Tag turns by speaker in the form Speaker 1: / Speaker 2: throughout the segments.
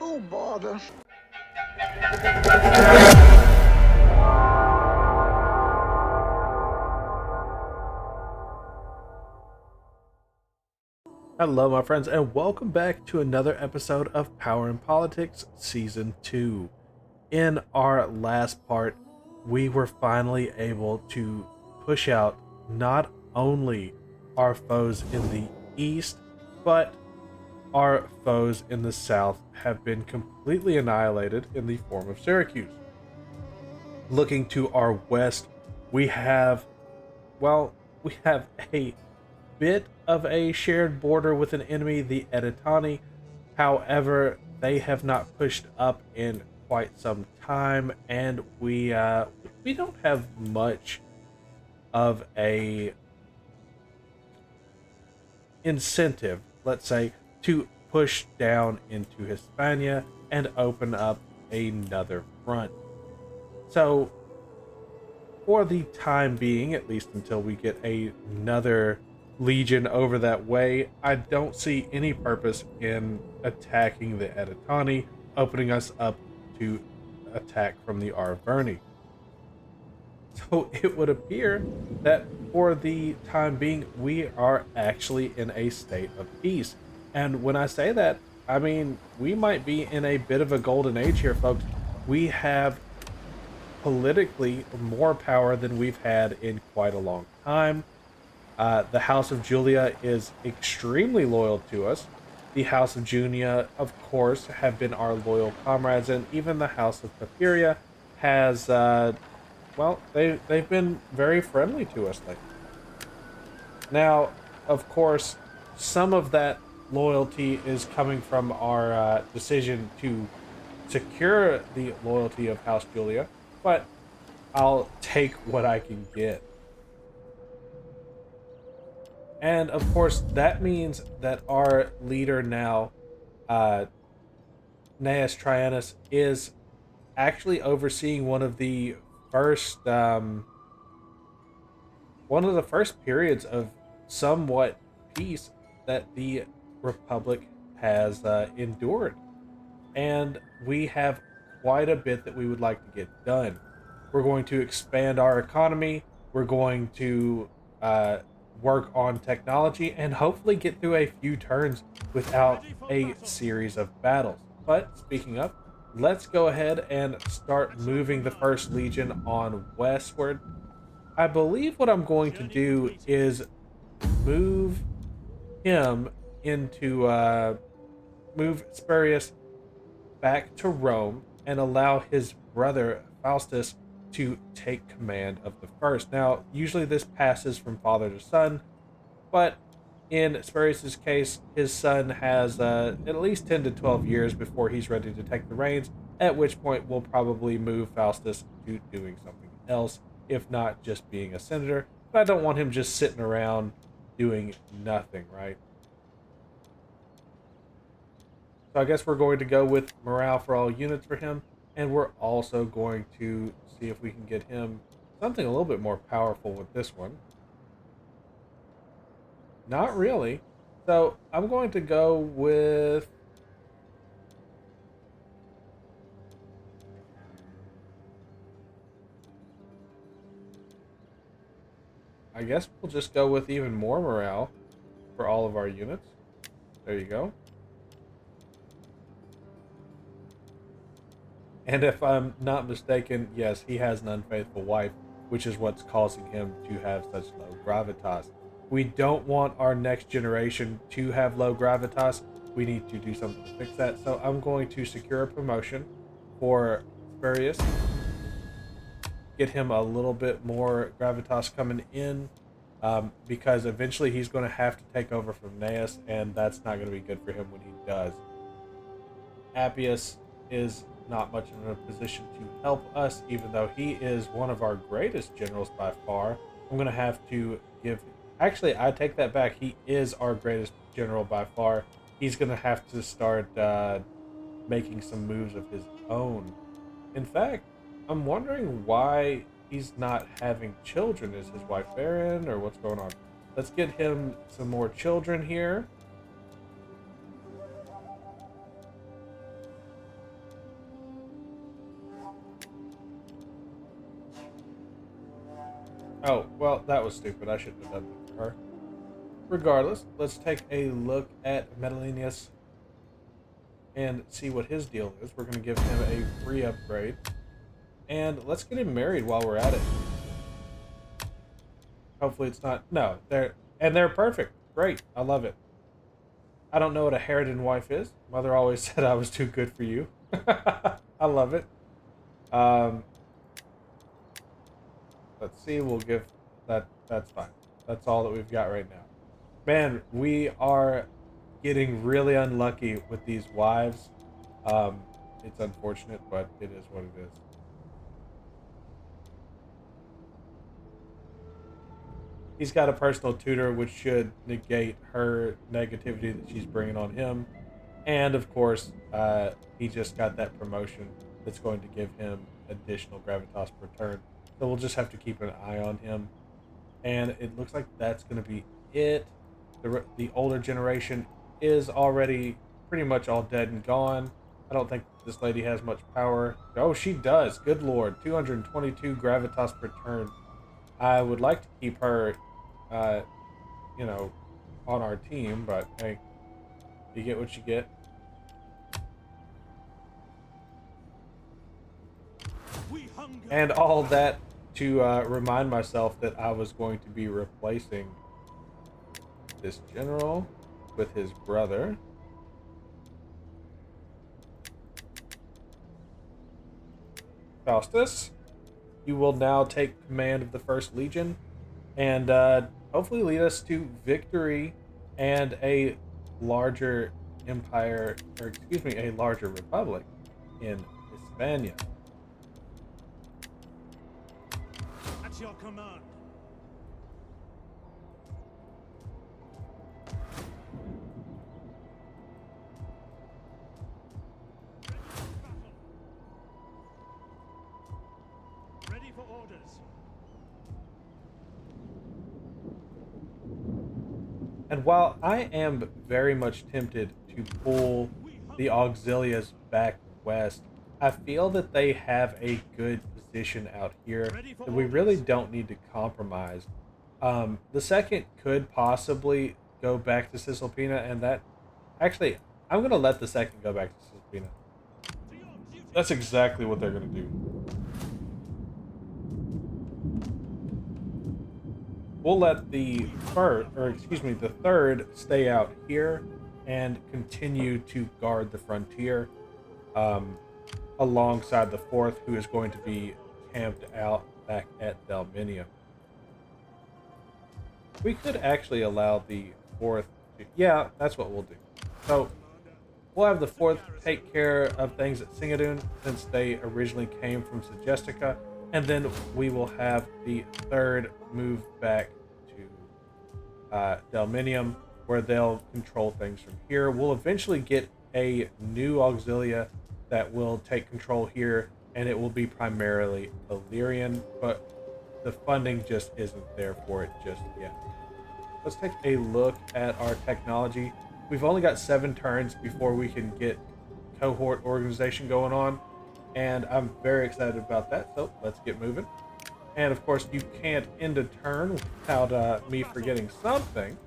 Speaker 1: Oh, bother.
Speaker 2: Hello, my friends, and welcome back to another episode of Power and Politics Season 2. In our last part, we were finally able to push out not only our foes in the east, but our foes in the south have been completely annihilated in the form of Syracuse. Looking to our west, we have, we have a bit of a shared border with an enemy, the Editani. However, they have not pushed up in quite some time, and we don't have much of a incentive, let's say, to push down into Hispania and open up another front. So, for the time being, at least until we get another legion over that way, I don't see any purpose in attacking the Editani, opening us up to attack from the Arverni. So it would appear that for the time being, we are actually in a state of peace. And when I say that, I mean, we might be in a bit of a golden age here, folks. We have politically more power than we've had in quite a long time. The House of Julia is extremely loyal to us. The House of Junia, of course, have been our loyal comrades, and even the House of Papiria has, they've been very friendly to us lately. Now, of course, some of that loyalty is coming from our decision to secure the loyalty of House Julia, but I'll take what I can get. And of course, that means that our leader now, uh, Gnaeus Trianus, is actually overseeing first, um, one of the first periods of somewhat peace that the Republic has endured. And we have quite a bit that we would like to get done. We're going to expand our economy. We're going to uh, work on technology and hopefully get through a few turns without a series of battles. But speaking of, let's go ahead and start moving the First Legion on westward. I believe what I'm going to do is move him into move Spurius back to Rome and allow his brother Faustus to take command of the first. Now, usually this passes from father to son, but in Spurius's case, his son has at least 10 to 12 years before he's ready to take the reins, at which point we'll probably move Faustus to doing something else, if not just being a senator. But I don't want him just sitting around doing nothing, right? So I guess we're going to go with morale for all units for him, and we're also going to see if we can get him something a little bit more powerful with this one. Not really. So I'm going to go with... I guess we'll just go with even more morale for all of our units. There you go. And if I'm not mistaken, yes, he has an unfaithful wife, which is what's causing him to have such low gravitas. We don't want our next generation to have low gravitas. We need to do something to fix that. So I'm going to secure a promotion for Spurius. Get him a little bit more gravitas coming in. Because eventually he's going to have to take over from Gnaeus, and that's not going to be good for him when he does. Appius is not much in a position to help us, even though he is one of our greatest generals by far. I'm going to have to give... Actually, I take that back. He is our greatest general by far. He's going to have to start making some moves of his own. In fact, I'm wondering why he's not having children. Is his wife barren, or what's going on? Let's get him some more children here. Oh, well, that was stupid. I shouldn't have done that for her. Regardless, let's take a look at Metalinius and see what his deal is. We're going to give him a free upgrade. And let's get him married while we're at it. Hopefully it's not... No, they're perfect. Great. I love it. I don't know what a harridan wife is. Mother always said I was too good for you. I love it. Let's see. We'll give that. That's fine. That's all that we've got right now. Man, we are getting really unlucky with these wives. It's unfortunate, but it is what it is. He's got a personal tutor, which should negate her negativity that she's bringing on him. And of course, he just got that promotion that's going to give him additional gravitas per turn. So we'll just have to keep an eye on him. And it looks like that's going to be it. The older generation is already pretty much all dead and gone. I don't think this lady has much power. Oh, she does. Good lord. 222 gravitas per turn. I would like to keep her, you know, on our team, but hey, you get what you get. And all that to remind myself that I was going to be replacing this general with his brother. Faustus, you will now take command of the First Legion and hopefully lead us to victory and a larger empire, or excuse me, a larger republic in Hispania.
Speaker 1: At your command. Ready for orders.
Speaker 2: And while I am very much tempted to pull the Auxilias back west, I feel that they have a good position out here that we really don't need to compromise. The second could possibly go back to Cisalpina, and that... Actually, I'm going to let the second go back to Cisalpina. That's exactly what they're going to do. We'll let the the third stay out here and continue to guard the frontier, alongside the fourth, who is going to be camped out back at Dalminia. We could actually allow the fourth to... Yeah, that's what we'll do. So, we'll have the fourth take care of things at Singadun, since they originally came from Segestica, and then we will have the third move back to Dalminium, where they'll control things from here. We'll eventually get a new Auxilia that will take control here, and it will be primarily Illyrian, but the funding just isn't there for it just yet. Let's take a look at our technology. We've only got 7 turns before we can get cohort organization going on, and I'm very excited about that, so let's get moving. And of course, you can't end a turn without me forgetting something.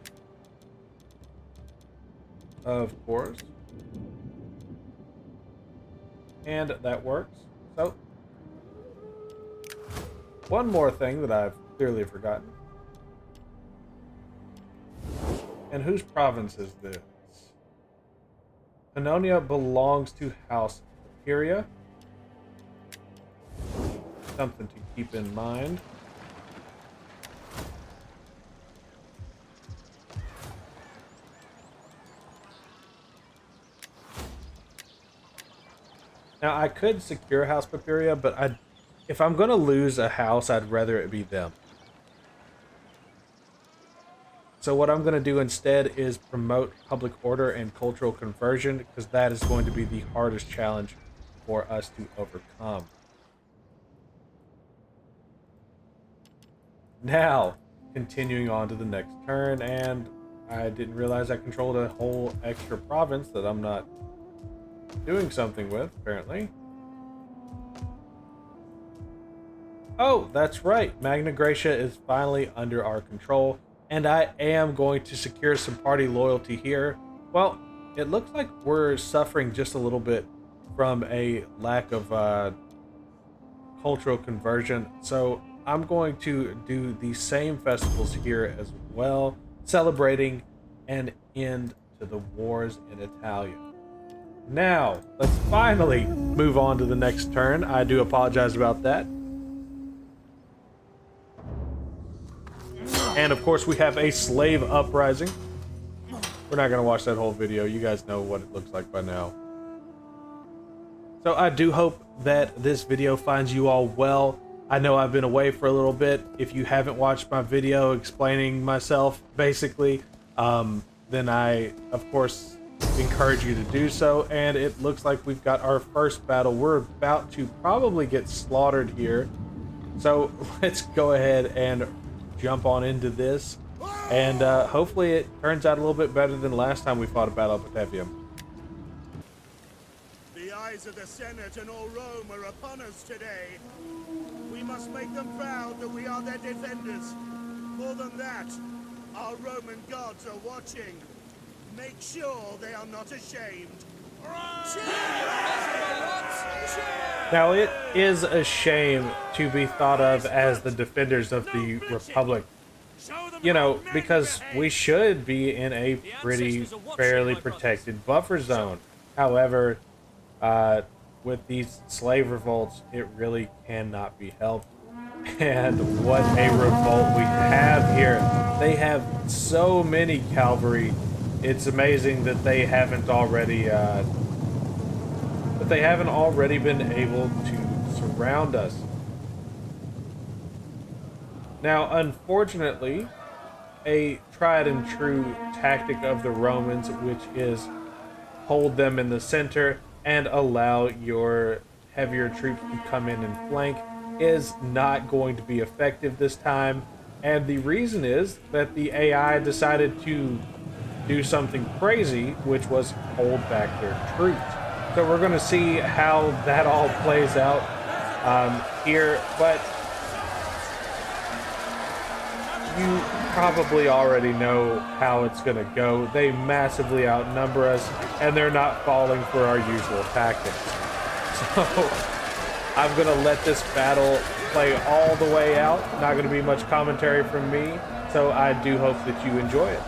Speaker 2: Of course. And that works. So, one more thing that I've clearly forgotten. And whose province is this? Pannonia belongs to House Papiria. Something to keep in mind. Now, I could secure House Papiria, but if I'm going to lose a house, I'd rather it be them. So what I'm going to do instead is promote public order and cultural conversion, because that is going to be the hardest challenge for us to overcome. Now, continuing on to the next turn, and I didn't realize I controlled a whole extra province that I'm not doing something with, apparently. Oh, that's right. Magna Graecia is finally under our control, and I am going to secure some party loyalty here. Well, it looks like we're suffering just a little bit from a lack of cultural conversion, so I'm going to do the same festivals here as well, celebrating an end to the wars in Italia. Now, let's finally move on to the next turn. I do apologize about that. And of course, we have a slave uprising. We're not going to watch that whole video. You guys know what it looks like by now. So I do hope that this video finds you all well. I know I've been away for a little bit. If you haven't watched my video explaining myself, basically, then I, of course, encourage you to do so. And it looks like we've got our first battle. We're about to probably get slaughtered here. So let's go ahead and jump on into this. And hopefully it turns out a little bit better than last time we fought a battle at Patavium.
Speaker 1: The eyes of the Senate and all Rome are upon us today. We must make them proud that we are their defenders. More than that, our Roman gods are watching. Make sure they are not ashamed.
Speaker 2: Now, it is a shame to be thought of as the defenders of the Republic. You know, because we should be in a pretty fairly protected buffer zone. However, with these slave revolts, it really cannot be helped. And what a revolt we have here. They have so many cavalry. It's amazing that they haven't already been able to surround us. Now, unfortunately, a tried and true tactic of the Romans, which is hold them in the center and allow your heavier troops to come in and flank, is not going to be effective this time. And the reason is that the AI decided to do something crazy, which was hold back their troops. So we're going to see how that all plays out here, but you probably already know how it's going to go. They massively outnumber us, and they're not falling for our usual tactics. So I'm going to let this battle play all the way out. Not going to be much commentary from me, so I do hope that you enjoy it.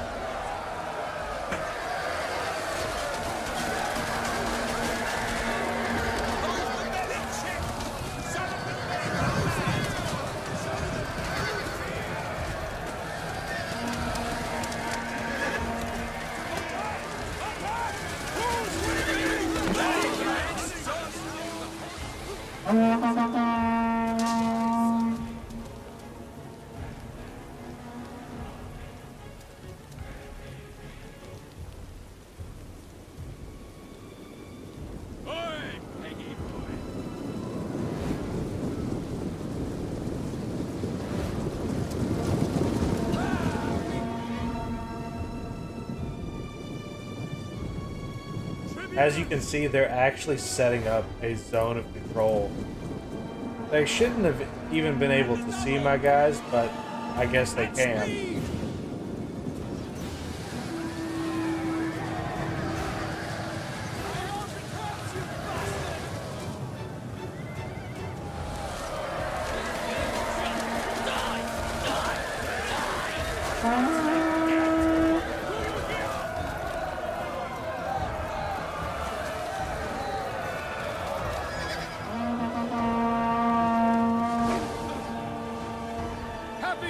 Speaker 2: As you can see, they're actually setting up a zone of control. They shouldn't have even been able to see my guys, but I guess they can.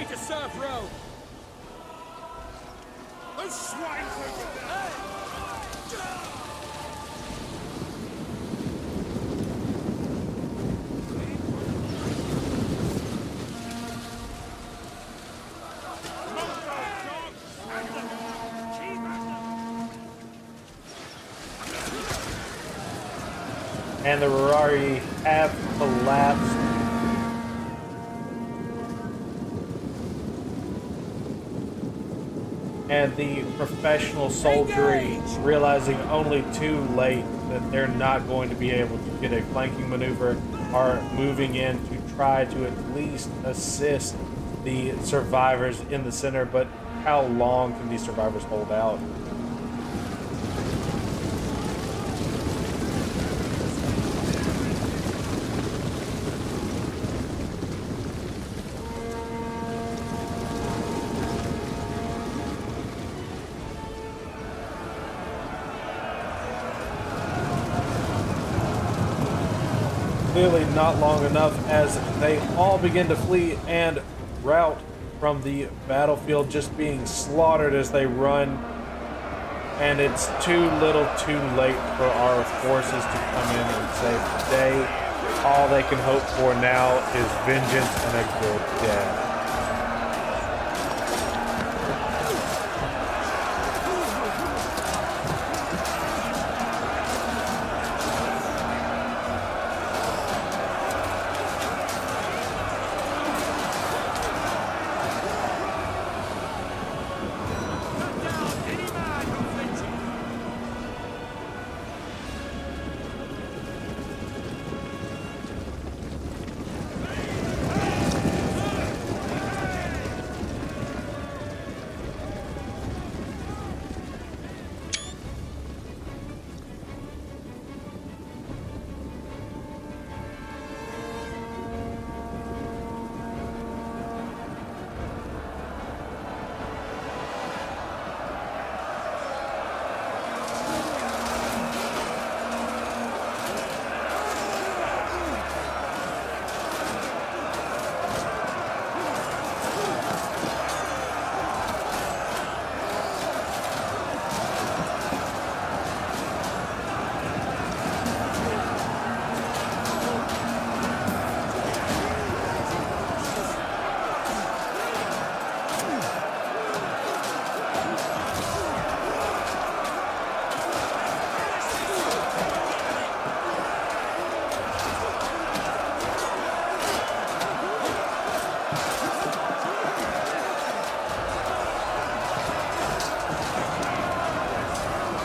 Speaker 1: To serve Rome. Those swine over there.
Speaker 2: And the Rurari have collapsed. And the professional soldiery, realizing only too late that they're not going to be able to get a flanking maneuver, are moving in to try to at least assist the survivors in the center, but how long can these survivors hold out? Clearly not long enough, as they all begin to flee and rout from the battlefield, just being slaughtered as they run. And it's too little too late for our forces to come in and save the day. All they can hope for now is vengeance and a good death.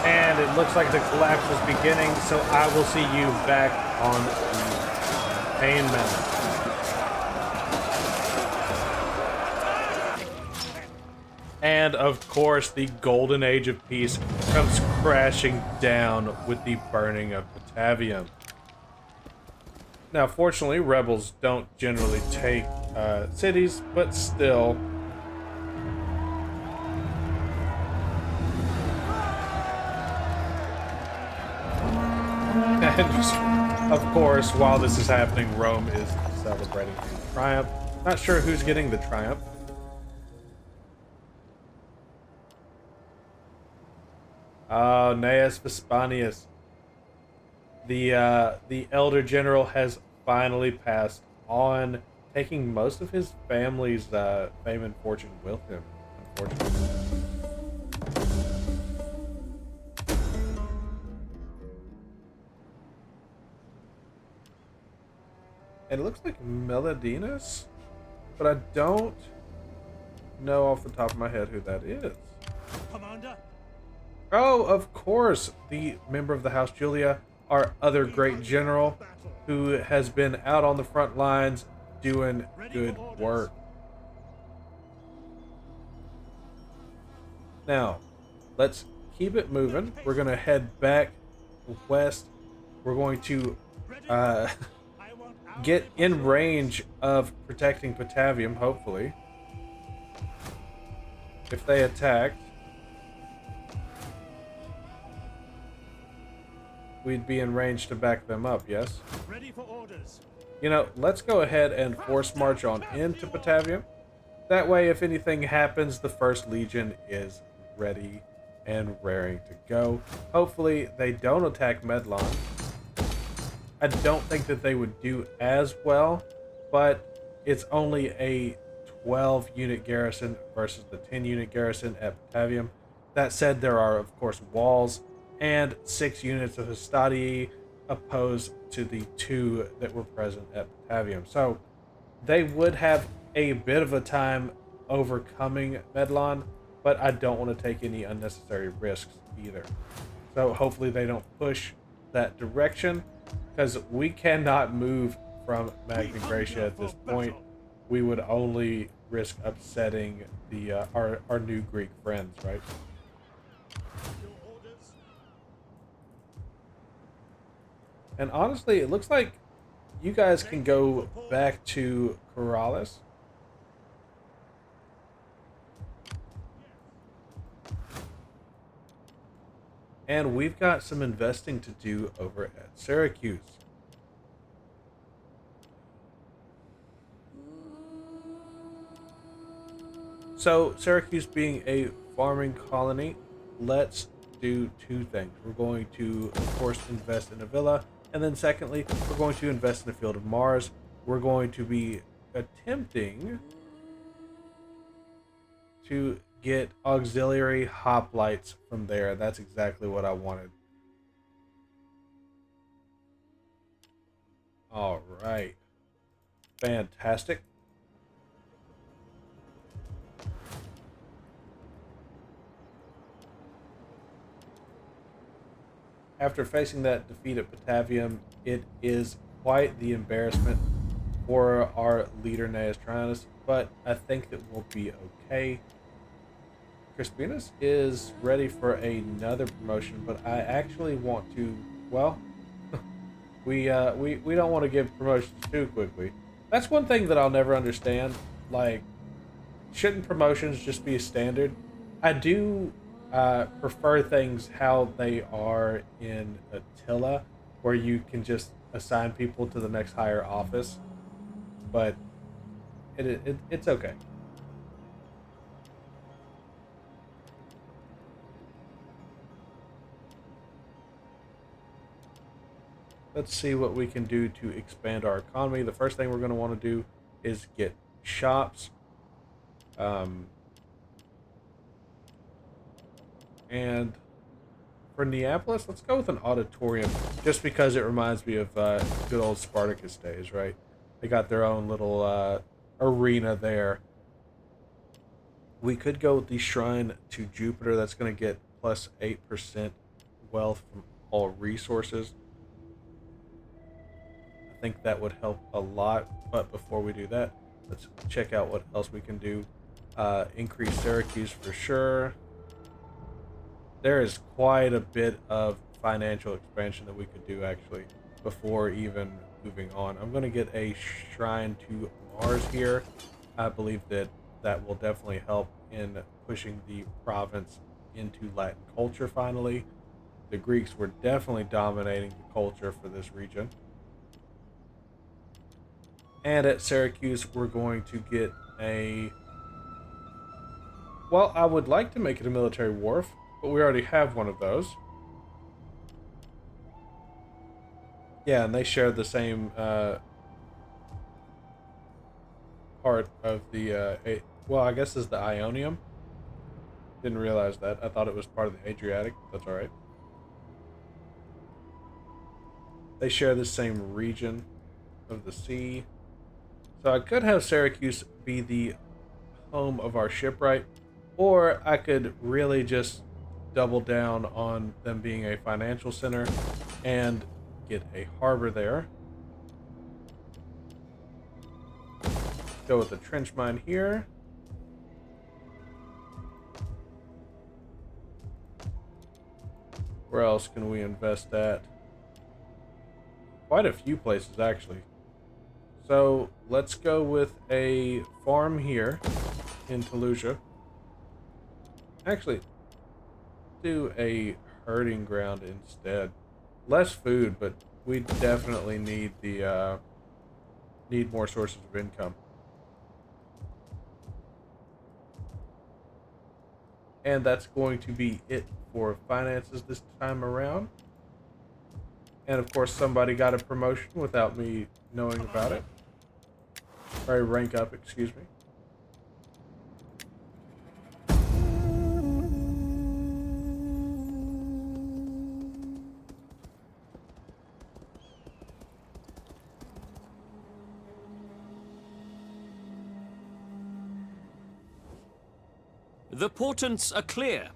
Speaker 2: And it looks like the collapse is beginning, so I will see you back on the campaign map. And of course, the golden age of peace comes crashing down with the burning of Batavium. Now, fortunately, rebels don't generally take cities, but still. And of course, while this is happening, Rome is celebrating a triumph. Not sure who's getting the triumph. Oh, Gnaeus Vespanius. The elder general has finally passed on, taking most of his family's fame and fortune with him, unfortunately. And it looks like Melodinas, but I don't know off the top of my head who that is.
Speaker 1: Commander?
Speaker 2: Oh, of course, the member of the House Julia, our other great general, who has been out on the front lines doing good work. Now, let's keep it moving. We're going to head back west. We're going to get in range of protecting Batavium, hopefully. If they attack, we'd be in range to back them up, yes?
Speaker 1: Ready for orders.
Speaker 2: You know, let's go ahead and force march on into Batavium. That way, if anything happens, the First Legion is ready and raring to go. Hopefully, they don't attack Medlon. I don't think that they would do as well, but it's only a 12-unit garrison versus the 10-unit garrison at Batavium. That said, there are, of course, walls and 6 units of Hastati opposed to the 2 that were present at Batavium. So they would have a bit of a time overcoming Medlon, but I don't want to take any unnecessary risks either. So hopefully they don't push that direction, because we cannot move from Magna Graecia at this point, we would only risk upsetting the our new Greek friends, right?
Speaker 1: Your orders?
Speaker 2: And honestly, it looks like you guys can go back to Corrales. And we've got some investing to do over at Syracuse. So, Syracuse being a farming colony, let's do two things. We're going to, of course, invest in a villa. And then, secondly, we're going to invest in the Field of Mars. We're going to be attempting to get auxiliary hoplites from there. That's exactly what I wanted. All right. Fantastic. After facing that defeat at Batavium, it is quite the embarrassment for our leader Gnaeus Traianus, but I think that we'll be okay. Crispinus is ready for another promotion, but I actually want to, well, we don't want to give promotions too quickly. That's one thing that I'll never understand. Like, shouldn't promotions just be a standard? I do prefer things how they are in Attila, where you can just assign people to the next higher office, but it's okay. Let's see what we can do to expand our economy. The first thing we're going to want to do is get shops. And for Neapolis, let's go with an auditorium, just because it reminds me of good old Spartacus days, right? They got their own little arena there. We could go with the Shrine to Jupiter. That's going to get plus 8% wealth from all resources. I think that would help a lot, but before we do that, let's check out what else we can do. Increase Syracuse for sure. There is quite a bit of financial expansion that we could do actually before even moving on. I'm going to get a Shrine to Mars here. I believe that that will definitely help in pushing the province into Latin culture finally. The Greeks were definitely dominating the culture for this region. And at Syracuse, we're going to get a... Well, I would like to make it a military wharf, but we already have one of those. Yeah, and they share the same part of the... well, I guess is the Ionium. Didn't realize that. I thought it was part of the Adriatic. That's alright. They share the same region of the sea. So I could have Syracuse be the home of our shipwright, or I could really just double down on them being a financial center and get a harbor there. Go with the trench mine here. Where else can we invest at? Quite a few places, actually. So let's go with a farm here in Toulouse. Actually, do a herding ground instead. Less food, but we definitely need the need more sources of income. And that's going to be it for finances this time around. And of course, somebody got a promotion without me knowing about it. Or a rank up, excuse me.
Speaker 3: The portents are clear.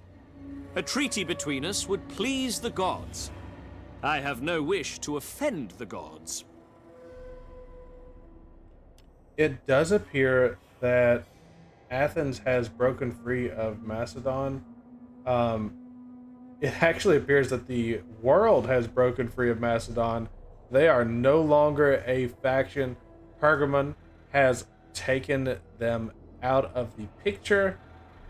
Speaker 3: A treaty between us would please the gods. I have no wish to offend the gods.
Speaker 2: It does appear that Athens has broken free of Macedon. Um, it actually appears that the world has broken free of Macedon. They are no longer a faction. Pergamon has taken them out of the picture.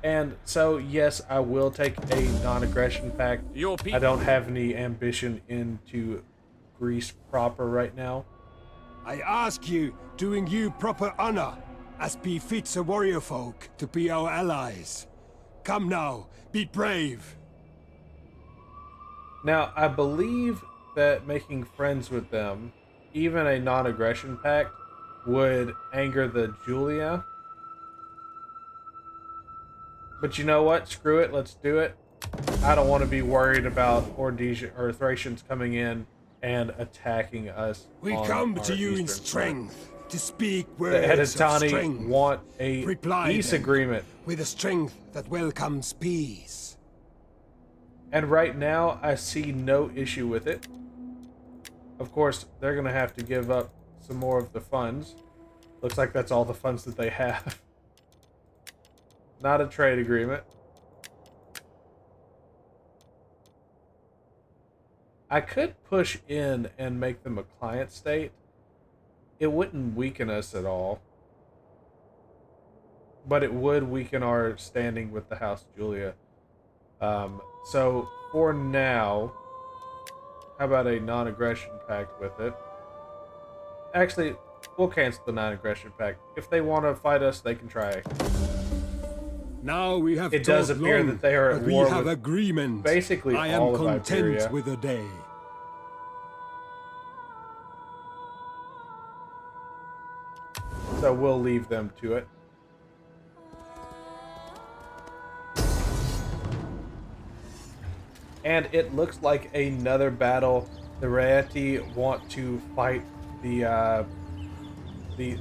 Speaker 2: And so, yes, I will take a non-aggression pact.
Speaker 3: Your
Speaker 2: I
Speaker 3: people.
Speaker 2: don't have any ambition into Greece proper right now.
Speaker 4: I ask you, doing you proper honor, as befits a warrior folk, to be our allies. Come now, be brave.
Speaker 2: Now, I believe that making friends with them, even a non-aggression pact, would anger the Julia. But you know what? Screw it. Let's do it. I don't want to be worried about or Thracians coming in and attacking us.
Speaker 4: We
Speaker 2: on
Speaker 4: come
Speaker 2: our
Speaker 4: to you in
Speaker 2: eastern front.
Speaker 4: strength, to speak
Speaker 2: The
Speaker 4: words of
Speaker 2: Editani
Speaker 4: strength.
Speaker 2: want a
Speaker 4: Reply
Speaker 2: peace
Speaker 4: then,
Speaker 2: agreement.
Speaker 4: with a strength that welcomes peace.
Speaker 2: And right now, I see no issue with it. Of course, they're going to have to give up some more of the funds. Looks like that's all the funds that they have. Not a trade agreement. I could push in and make them a client state. It wouldn't weaken us at all. But it would weaken our standing with the House Julia. So for now, how about a non-aggression pact with it? Actually, we'll cancel the non-aggression pact. If they want to fight us, they can try.
Speaker 4: Now we have
Speaker 2: It does
Speaker 4: talked
Speaker 2: appear
Speaker 4: long,
Speaker 2: that they are at
Speaker 4: but we
Speaker 2: war
Speaker 4: have
Speaker 2: with
Speaker 4: agreement.
Speaker 2: basically
Speaker 4: I am
Speaker 2: all of
Speaker 4: content
Speaker 2: Iberia.
Speaker 4: with the day.
Speaker 2: So we'll leave them to it. And it looks like another battle. The Raeti want to fight the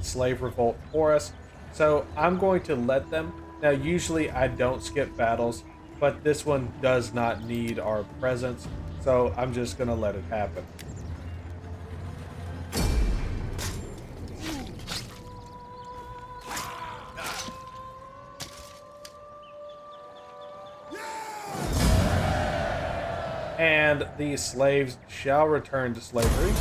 Speaker 2: slave revolt for us. So I'm going to let them. Now, usually I don't skip battles, but this one does not need our presence. So I'm just going to let it happen. And the slaves shall return to slavery.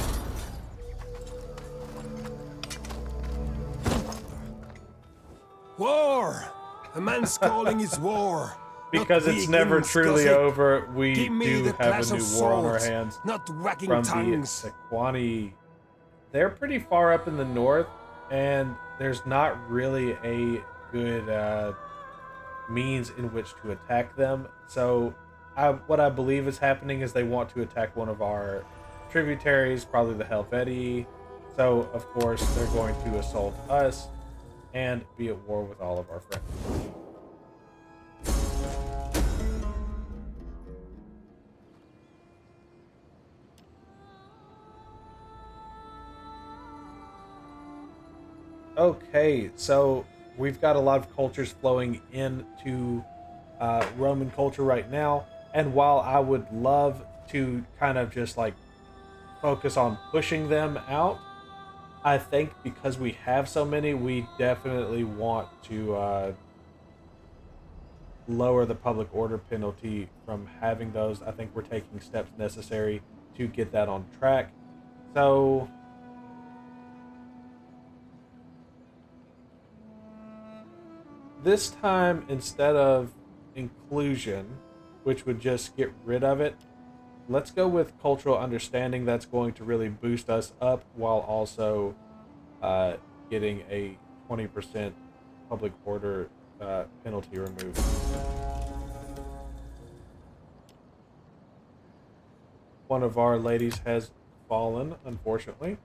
Speaker 4: War! A man's calling is war.
Speaker 2: Because
Speaker 4: not
Speaker 2: it's never
Speaker 4: vegans,
Speaker 2: truly
Speaker 4: gossip.
Speaker 2: over, we
Speaker 4: Give me
Speaker 2: do
Speaker 4: the
Speaker 2: have
Speaker 4: clash
Speaker 2: a new
Speaker 4: of
Speaker 2: war on our
Speaker 4: swords,
Speaker 2: hands
Speaker 4: not wagging
Speaker 2: from
Speaker 4: tongues.
Speaker 2: the Sequani. They're pretty far up in the north, and there's not really a good means in which to attack them. So what I believe is happening is they want to attack one of our tributaries, probably the Helvetii. So, of course, they're going to assault us and be at war with all of our friends. Okay, so we've got a lot of cultures flowing into Roman culture right now, and while I would love to kind of just like focus on pushing them out, I think because we have so many, we definitely want to lower the public order penalty from having those. I think we're taking steps necessary to get that on track. So this time, instead of inclusion, which would just get rid of it, let's go with cultural understanding. That's going to really boost us up while also getting a 20% public order penalty removed. One of our ladies has fallen, unfortunately.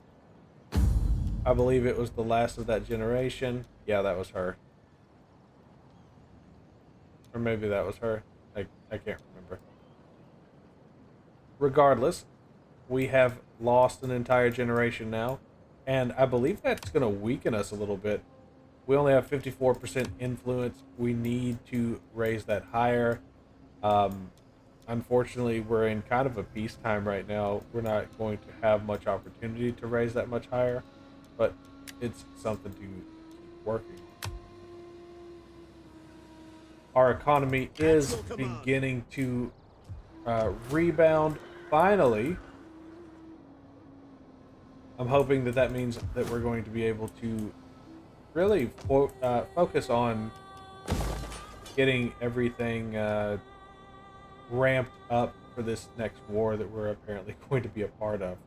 Speaker 2: I believe it was the last of that generation. Yeah, that was her. Or maybe that was her. I can't remember. Regardless, we have lost an entire generation now, and I believe that's going to weaken us a little bit. We only have 54% influence. We need to raise that higher. Unfortunately, we're in kind of a peacetime right now. We're not going to have much opportunity to raise that much higher, but it's something to keep working on. Our economy is beginning to rebound finally. I'm hoping that that means that we're going to be able to really focus on getting everything ramped up for this next war that we're apparently going to be a part of.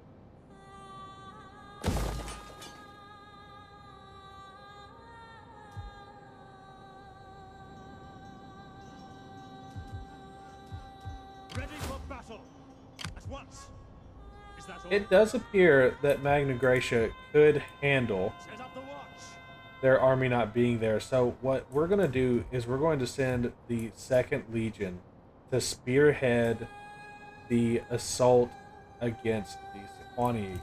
Speaker 1: Ready for battle. At once. Is that all?
Speaker 2: It does appear that Magna Graecia could handle
Speaker 1: Set up the watch.
Speaker 2: their army not being there. So what we're going to do is we're going to send the 2nd Legion to spearhead the assault against the Sequani.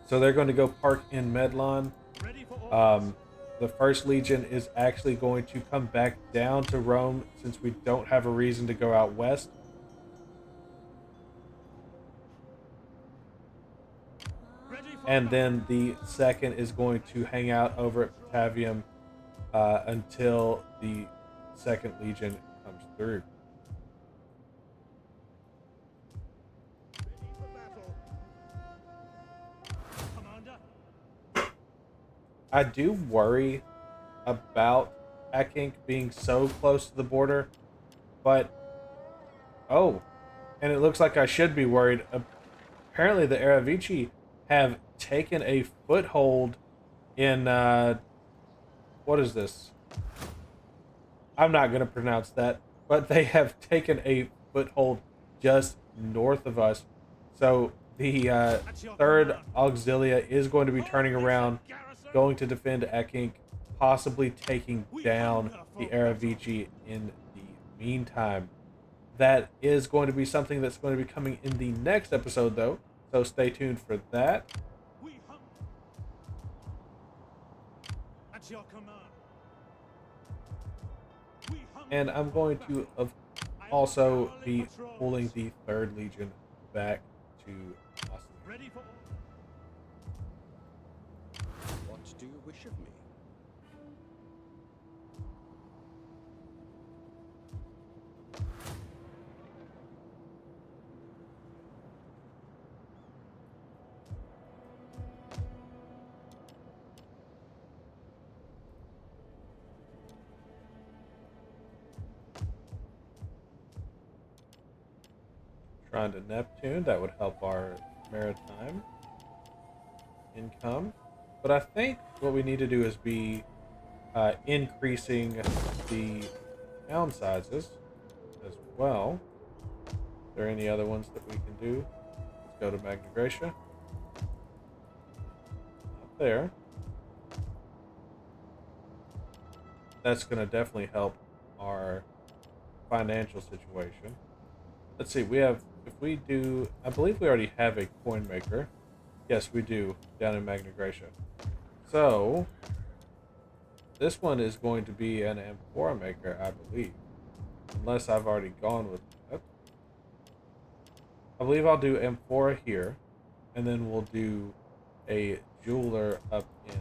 Speaker 2: So they're going to go park in Medlon.
Speaker 1: Ready for orders.
Speaker 2: The 1st Legion is actually going to come back down to Rome since we don't have a reason to go out west.
Speaker 1: Ready for
Speaker 2: And then the 2nd is going to hang out over at Batavium until the 2nd Legion comes through.
Speaker 1: ready for battle. Commander.
Speaker 2: I do worry about Akink being so close to the border, but oh, and it looks like I should be worried. Apparently, the Aravici have taken a foothold in what is this? I'm not going to pronounce that, but they have taken a foothold just north of us. So the 3rd Auxilia is going to be turning around, going to defend Akink, possibly taking down the Aravici in the meantime. That is going to be something that's going to be coming in the next episode, though, so stay tuned for that.
Speaker 1: We hunt. At your command. We hunt.
Speaker 2: And I'm going to also be pulling the 3rd Legion back to Austin.
Speaker 1: Ready for orders.
Speaker 5: What do you wish of me?
Speaker 2: Shrine to Neptune, that would help our maritime income. But I think what we need to do is be increasing the town sizes as well. Are there any other ones that we can do? Let's go to Magna Graecia. Up there. That's going to definitely help our financial situation. Let's see, we have, if we do, I believe we already have a coin maker. Yes, we do, down in Magna Graecia. So, this one is going to be an amphora maker, I believe. Unless I've already gone with that. I believe I'll do amphora here, and then we'll do a jeweler up in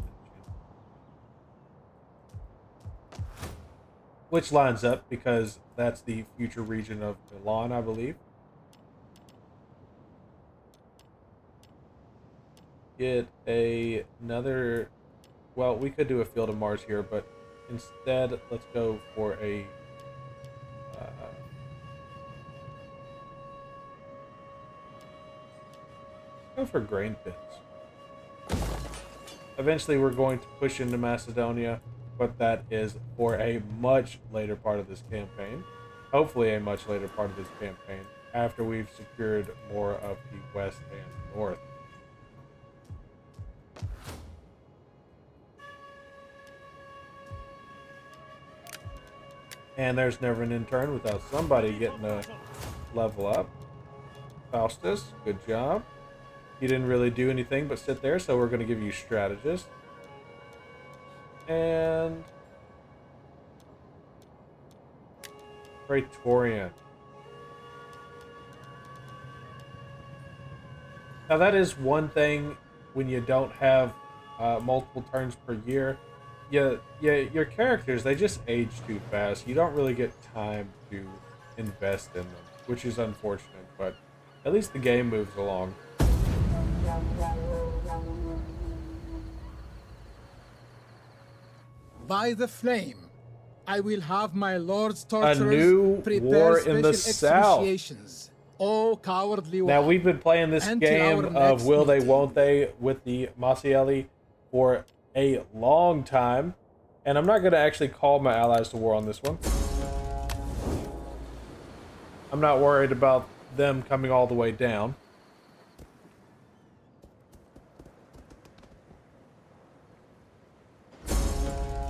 Speaker 2: which lines up because that's the future region of Milan, I believe. Get another, well, we could do a Field of Mars here, but instead let's go for a go for grain pits. Eventually we're going to push into Macedonia, but that is for a much later part of this campaign. Hopefully a much later part of this campaign, after we've secured more of the west and north. And there's never an intern without somebody getting a level up. Faustus, good job. You didn't really do anything but sit there, so we're going to give you strategist. And Praetorian. Now that is one thing when you don't have multiple turns per year, your characters, they just age too fast. You don't really get time to invest in them, which is unfortunate, but at least the game moves along.
Speaker 6: By the flame, I will have my lord's torturers
Speaker 2: new
Speaker 6: prepare
Speaker 2: war
Speaker 6: special
Speaker 2: in the South.
Speaker 6: excruciations. Oh, cowardly
Speaker 2: Now,
Speaker 6: one.
Speaker 2: we've been playing this
Speaker 6: Until
Speaker 2: game
Speaker 6: our
Speaker 2: of
Speaker 6: next
Speaker 2: Will They,
Speaker 6: meeting.
Speaker 2: Won't They with the Macieli for a long time, and I'm not going to actually call my allies to war on this one. I'm not worried about them coming all the way down.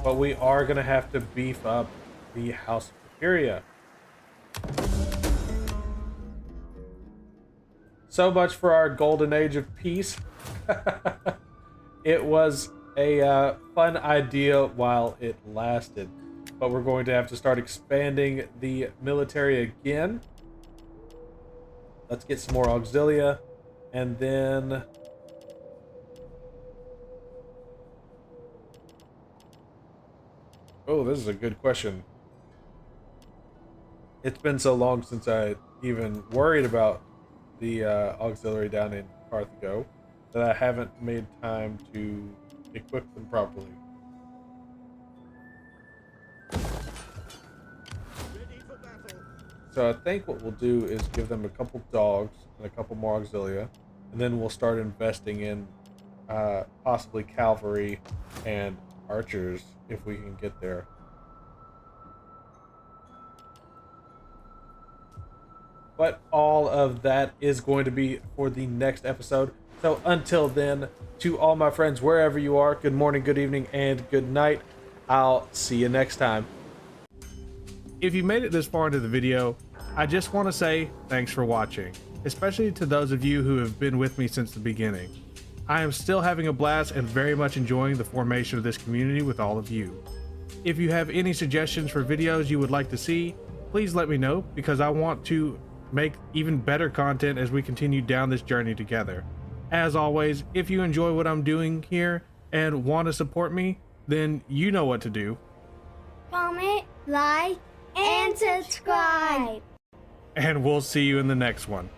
Speaker 2: But we are going to have to beef up the House of Furia. So much for our golden age of peace. It was a fun idea while it lasted. But we're going to have to start expanding the military again. Let's get some more auxilia. And then... oh, this is a good question. It's been so long since I even worried about the auxiliary down in Carthago that I haven't made time to equip them properly.
Speaker 1: Ready for battle.
Speaker 2: So I think what we'll do is give them a couple dogs and a couple more auxilia, and then we'll start investing in possibly cavalry and archers if we can get there. But all of that is going to be for the next episode. So until then, to all my friends, wherever you are, good morning, good evening, and good night. I'll see you next time.
Speaker 7: If you made it this far into the video, I just want to say thanks for watching, especially to those of you who have been with me since the beginning. I am still having a blast and very much enjoying the formation of this community with all of you. If you have any suggestions for videos you would like to see, please let me know, because I want to make even better content as we continue down this journey together. As always, if you enjoy what I'm doing here and want to support me, then you know what to do.
Speaker 8: Comment, like, and subscribe.
Speaker 7: And we'll see you in the next one.